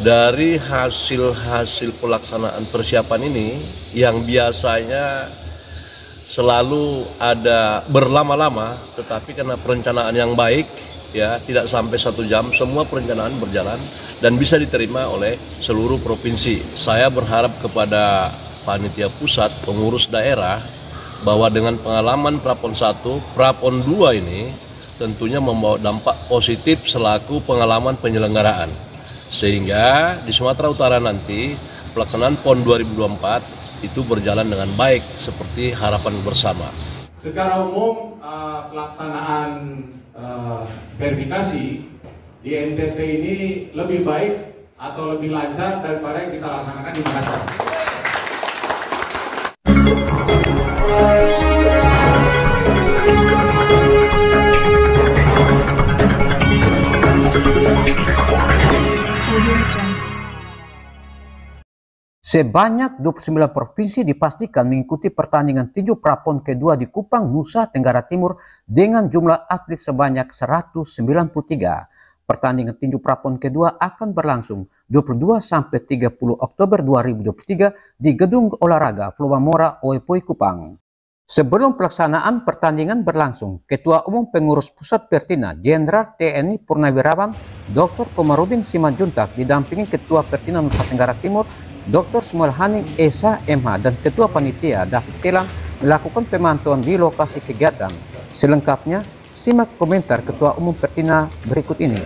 Dari hasil pelaksanaan persiapan ini yang biasanya selalu ada berlama-lama, tetapi karena perencanaan yang baik ya, tidak sampai 1 jam, semua perencanaan berjalan dan bisa diterima oleh seluruh provinsi. Saya berharap kepada panitia pusat, pengurus daerah, bahwa dengan pengalaman Prapon 1, Prapon 2 ini tentunya membawa dampak positif selaku pengalaman penyelenggaraan. Sehingga di Sumatera Utara nanti pelaksanaan PON 2024 itu berjalan dengan baik seperti harapan bersama. Secara umum pelaksanaan verifikasi di NTT ini lebih baik atau lebih lancar daripada yang kita laksanakan di Makassar. Sebanyak 29 provinsi dipastikan mengikuti pertandingan tinju Prapon kedua di Kupang, Nusa Tenggara Timur dengan jumlah atlet sebanyak 193. Pertandingan tinju Prapon kedua akan berlangsung 22-30 Oktober 2023 di Gedung Olahraga Flowamora Oepoi Kupang. Sebelum pelaksanaan pertandingan berlangsung, Ketua Umum Pengurus Pusat Pertina Jenderal TNI Purnawirawan Dr. Komarudin Simanjuntak didampingi Ketua Pertina Nusa Tenggara Timur Dr. Smuel Haning Esa MH dan Ketua Panitia David Celang melakukan pemantauan di lokasi kegiatan. Selengkapnya, simak komentar Ketua Umum Pertina berikut ini.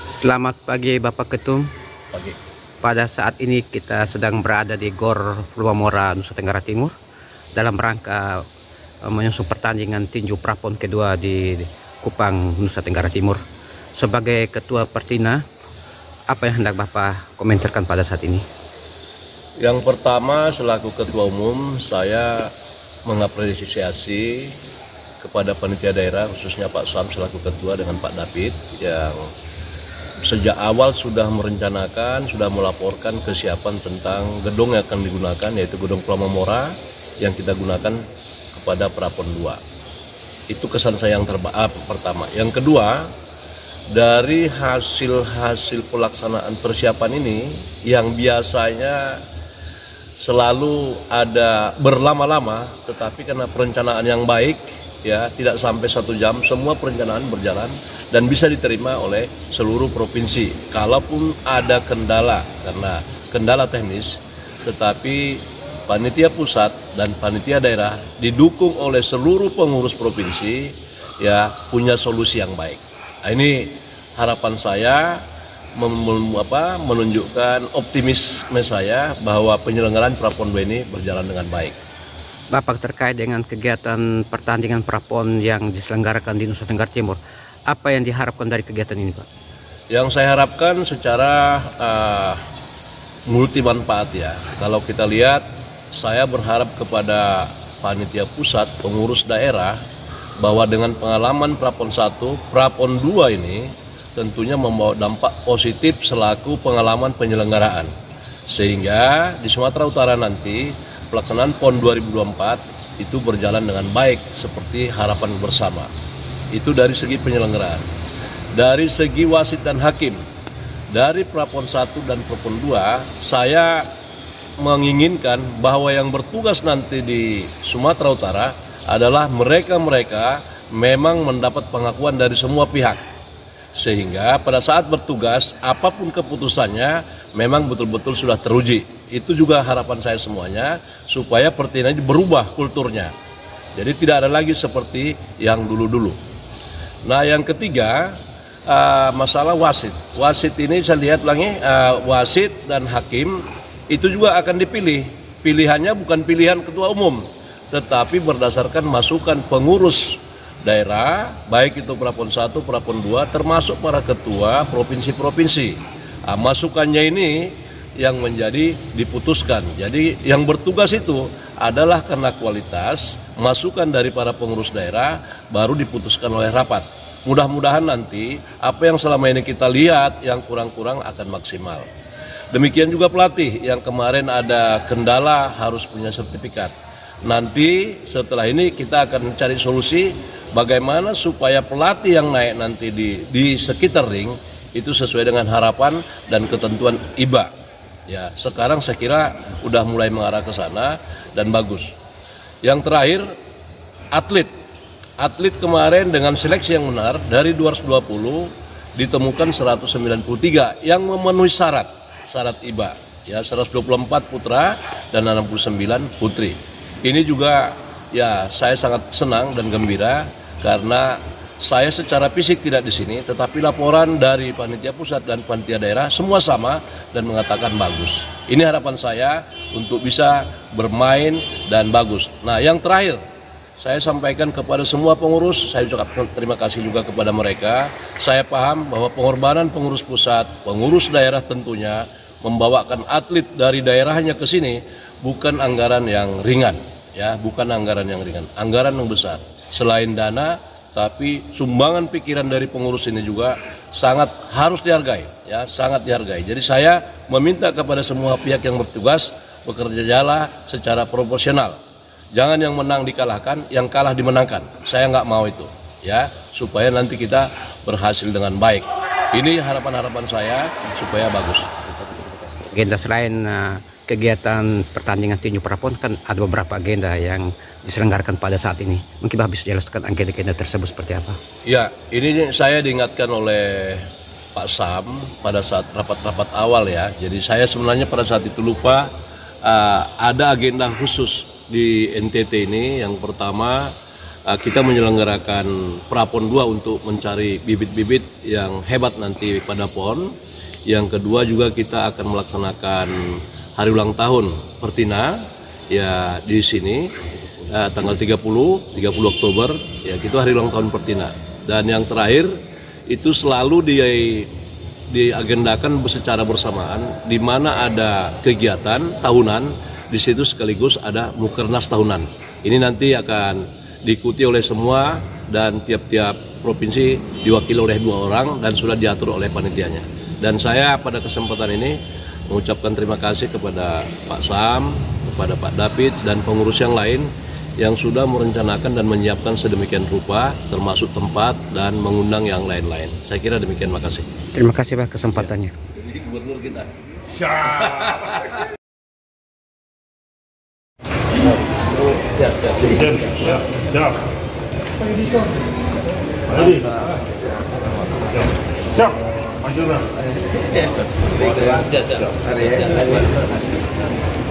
Selamat pagi Bapak Ketum. Pagi. Pada saat ini kita sedang berada di Gor Flowamora Nusa Tenggara Timur dalam rangka menyusun pertandingan tinju Prapon kedua di Kupang, Nusa Tenggara Timur. Sebagai Ketua Pertina, apa yang hendak Bapak komentarkan pada saat ini? Yang pertama, selaku Ketua Umum, saya mengapresiasi kepada panitia daerah, khususnya Pak Sam selaku Ketua dengan Pak David, yang sejak awal sudah merencanakan, sudah melaporkan kesiapan tentang gedung yang akan digunakan, yaitu Gedung Flowamora yang kita gunakan kepada Prapon 2. Itu kesan saya yang pertama. Yang kedua, dari hasil pelaksanaan persiapan ini yang biasanya selalu ada berlama-lama, tetapi karena perencanaan yang baik ya, tidak sampai 1 jam, semua perencanaan berjalan dan bisa diterima oleh seluruh provinsi. Kalaupun ada kendala karena kendala teknis, tetapi panitia pusat dan panitia daerah didukung oleh seluruh pengurus provinsi ya, punya solusi yang baik. Nah, ini harapan saya menunjukkan optimisme saya bahwa penyelenggaraan Prapon 2 ini berjalan dengan baik. Bapak, terkait dengan kegiatan pertandingan Prapon yang diselenggarakan di Nusa Tenggara Timur, apa yang diharapkan dari kegiatan ini, Pak? Yang saya harapkan secara multi manfaat ya. Kalau kita lihat, saya berharap kepada panitia pusat, pengurus daerah, bahwa dengan pengalaman Prapon 1, Prapon 2 ini tentunya membawa dampak positif selaku pengalaman penyelenggaraan. Sehingga di Sumatera Utara nanti pelaksanaan PON 2024 itu berjalan dengan baik seperti harapan bersama. Itu dari segi penyelenggaraan. Dari segi wasit dan hakim, dari Prapon 1 dan Prapon 2, saya menginginkan bahwa yang bertugas nanti di Sumatera Utara adalah mereka-mereka memang mendapat pengakuan dari semua pihak. Sehingga pada saat bertugas, apapun keputusannya memang betul-betul sudah teruji. Itu juga harapan saya semuanya, supaya Pertina ini berubah kulturnya. Jadi tidak ada lagi seperti yang dulu-dulu. Nah, yang ketiga, masalah wasit. Wasit ini saya lihat lagi, wasit dan hakim itu juga akan dipilih. Pilihannya bukan pilihan ketua umum, tetapi berdasarkan masukan pengurus daerah, baik itu Prapon 1, Prapon 2, termasuk para ketua provinsi-provinsi. Masukannya ini yang menjadi diputuskan. Jadi yang bertugas itu adalah karena kualitas, masukan dari para pengurus daerah baru diputuskan oleh rapat. Mudah-mudahan nanti apa yang selama ini kita lihat yang kurang-kurang akan maksimal. Demikian juga pelatih yang kemarin ada kendala harus punya sertifikat. Nanti setelah ini kita akan mencari solusi bagaimana supaya pelatih yang naik nanti di sekitar ring itu sesuai dengan harapan dan ketentuan IBA. Ya, sekarang saya kira udah mulai mengarah ke sana dan bagus. Yang terakhir, atlet kemarin dengan seleksi yang benar dari 220 ditemukan 193 yang memenuhi syarat IBA. Ya, 124 putra dan 69 putri. Ini juga ya saya sangat senang dan gembira karena saya secara fisik tidak di sini, tetapi laporan dari panitia pusat dan panitia daerah semua sama dan mengatakan bagus. Ini harapan saya untuk bisa bermain dan bagus. Nah, yang terakhir saya sampaikan kepada semua pengurus, saya ucapkan terima kasih juga kepada mereka. Saya paham bahwa pengorbanan pengurus pusat, pengurus daerah tentunya membawakan atlet dari daerahnya ke sini bukan anggaran yang ringan, ya, bukan anggaran yang ringan, anggaran yang besar. Selain dana, tapi sumbangan pikiran dari pengurus ini juga sangat harus dihargai, ya, sangat dihargai. Jadi saya meminta kepada semua pihak yang bertugas bekerjalah secara proporsional. Jangan yang menang dikalahkan, yang kalah dimenangkan. Saya nggak mau itu, ya, supaya nanti kita berhasil dengan baik. Ini harapan-harapan saya supaya bagus. Agenda selain kegiatan pertandingan tinju prapon kan ada beberapa agenda yang diselenggarakan pada saat ini. Mungkin Bapak bisa jelaskan agenda-agenda tersebut seperti apa? Ya, ini saya diingatkan oleh Pak Sam pada saat rapat-rapat awal, ya. Jadi saya sebenarnya pada saat itu lupa ada agenda khusus di NTT ini. Yang pertama kita menyelenggarakan Prapon 2 untuk mencari bibit-bibit yang hebat nanti pada PON. Yang kedua juga kita akan melaksanakan hari ulang tahun Pertina ya di sini tanggal 30 Oktober ya, itu hari ulang tahun Pertina. Dan yang terakhir itu selalu diagendakan secara bersamaan, di mana ada kegiatan tahunan, di situ sekaligus ada Mukernas tahunan. Ini nanti akan diikuti oleh semua dan tiap-tiap provinsi diwakili oleh 2 orang dan sudah diatur oleh panitianya. Dan saya pada kesempatan ini mengucapkan terima kasih kepada Pak Sam, kepada Pak David dan pengurus yang lain yang sudah merencanakan dan menyiapkan sedemikian rupa, termasuk tempat dan mengundang yang lain-lain. Saya kira demikian, makasih. Terima kasih Pak kesempatannya. Jadi gubernur kita. Siap.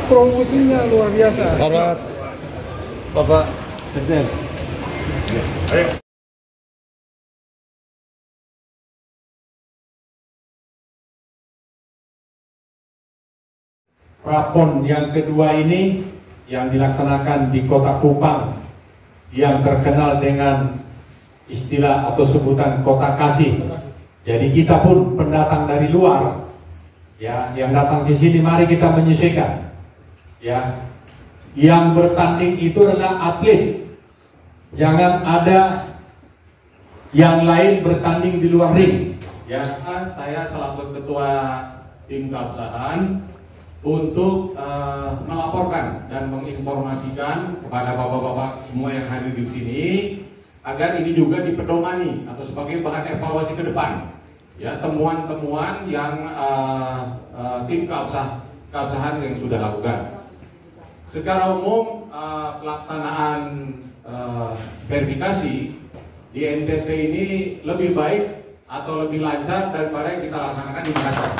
Promosinya luar biasa. Selamat Bapak Sekjen. Prapon yang kedua ini yang dilaksanakan di Kota Kupang yang terkenal dengan istilah atau sebutan Kota Kasih. Jadi kita pun pendatang dari luar, ya, yang datang ke sini mari kita menyesuaikan, ya. Yang bertanding itu adalah atlet, jangan ada yang lain bertanding di luar ring. Ya, saya selaku ketua tim keabsahan untuk melaporkan dan menginformasikan kepada bapak-bapak semua yang hadir di sini agar ini juga dipedomani atau sebagai bahan evaluasi ke depan, ya, temuan-temuan yang tim keabsahan yang sudah lakukan. Secara umum pelaksanaan verifikasi di NTT ini lebih baik atau lebih lancar daripada yang kita laksanakan di Makassar.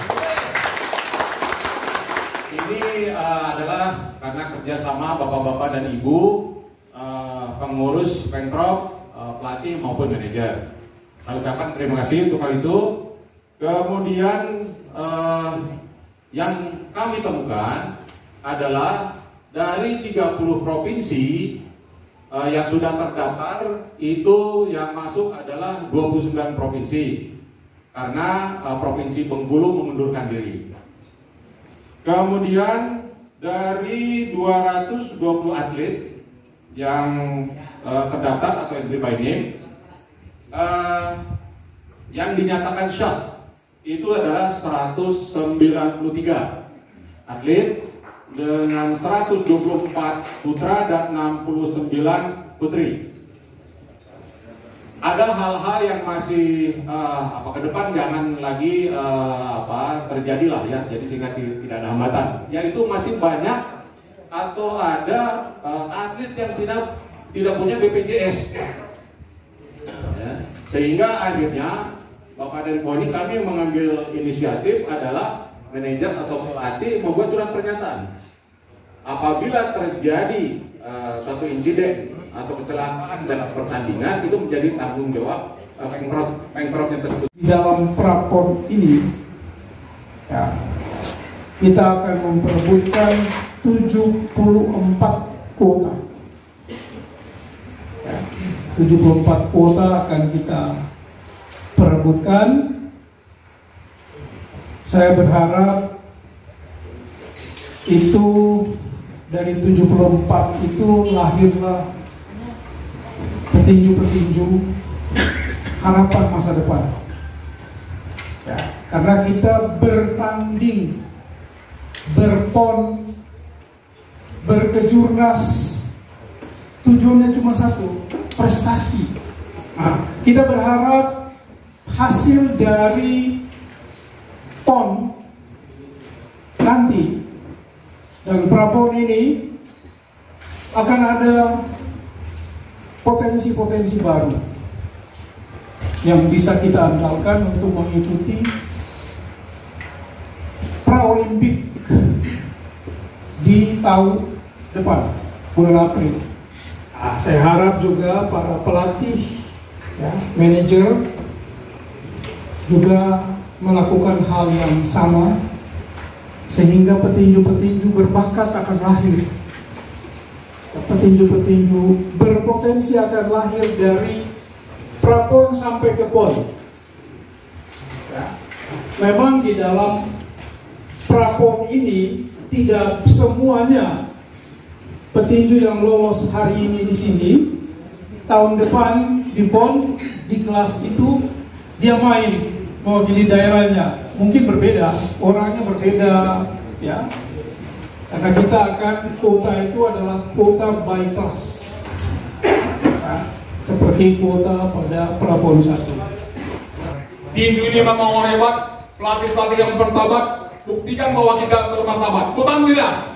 Ini adalah karena kerjasama bapak-bapak dan ibu, pengurus Pemprov, pelatih maupun manajer. Saya ucapkan terima kasih untuk hal itu. Kemudian yang kami temukan adalah dari 30 provinsi yang sudah terdaftar, itu yang masuk adalah 29 provinsi karena Provinsi Bengkulu mengundurkan diri. Kemudian dari 220 atlet yang terdaftar atau entry by name, yang dinyatakan syah itu adalah 193 atlet dengan 124 putra dan 69 putri. ada hal-hal yang masih ke depan jangan lagi terjadilah ya, jadi sehingga tidak ada hambatan. Yaitu masih banyak atau ada atlet yang tidak punya BPJS, ya. Sehingga akhirnya Bapak dari Poni kami mengambil inisiatif adalah manajer atau pelatih membuat surat pernyataan. Apabila terjadi suatu insiden atau kecelakaan dalam pertandingan, itu menjadi tanggung jawab Pemprov yang tersebut. Di dalam prapon ini, ya, kita akan memperebutkan 74 kuota. Ya, 74 kuota akan kita perebutkan. Saya berharap itu dari 74 itu lahirlah petinju-petinju harapan masa depan. Ya, karena kita bertanding, berpon, berkejurnas, tujuannya cuma satu, prestasi. Nah, kita berharap hasil dari PON nanti dan prapon ini akan ada potensi-potensi baru yang bisa kita andalkan untuk mengikuti Praolimpik di tahun depan, bulan April. Nah, saya harap juga para pelatih, ya, manajer juga melakukan hal yang sama, sehingga petinju-petinju berbakat akan lahir. Petinju-petinju berpotensi akan lahir dari prapon sampai ke pon. Ya. Memang di dalam prapon ini tidak semuanya petinju yang lolos hari ini di sini, tahun depan di pon, di kelas itu dia main mewakili daerahnya. Mungkin berbeda, orangnya berbeda, ya. Karena kita akan kuota itu adalah kuota by class, ya, seperti kuota pada prapon 1. Tinju ini memang orang hebat, pelatih-pelatih yang bermartabat, buktikan bahwa kita bermartabat. Betul tidak?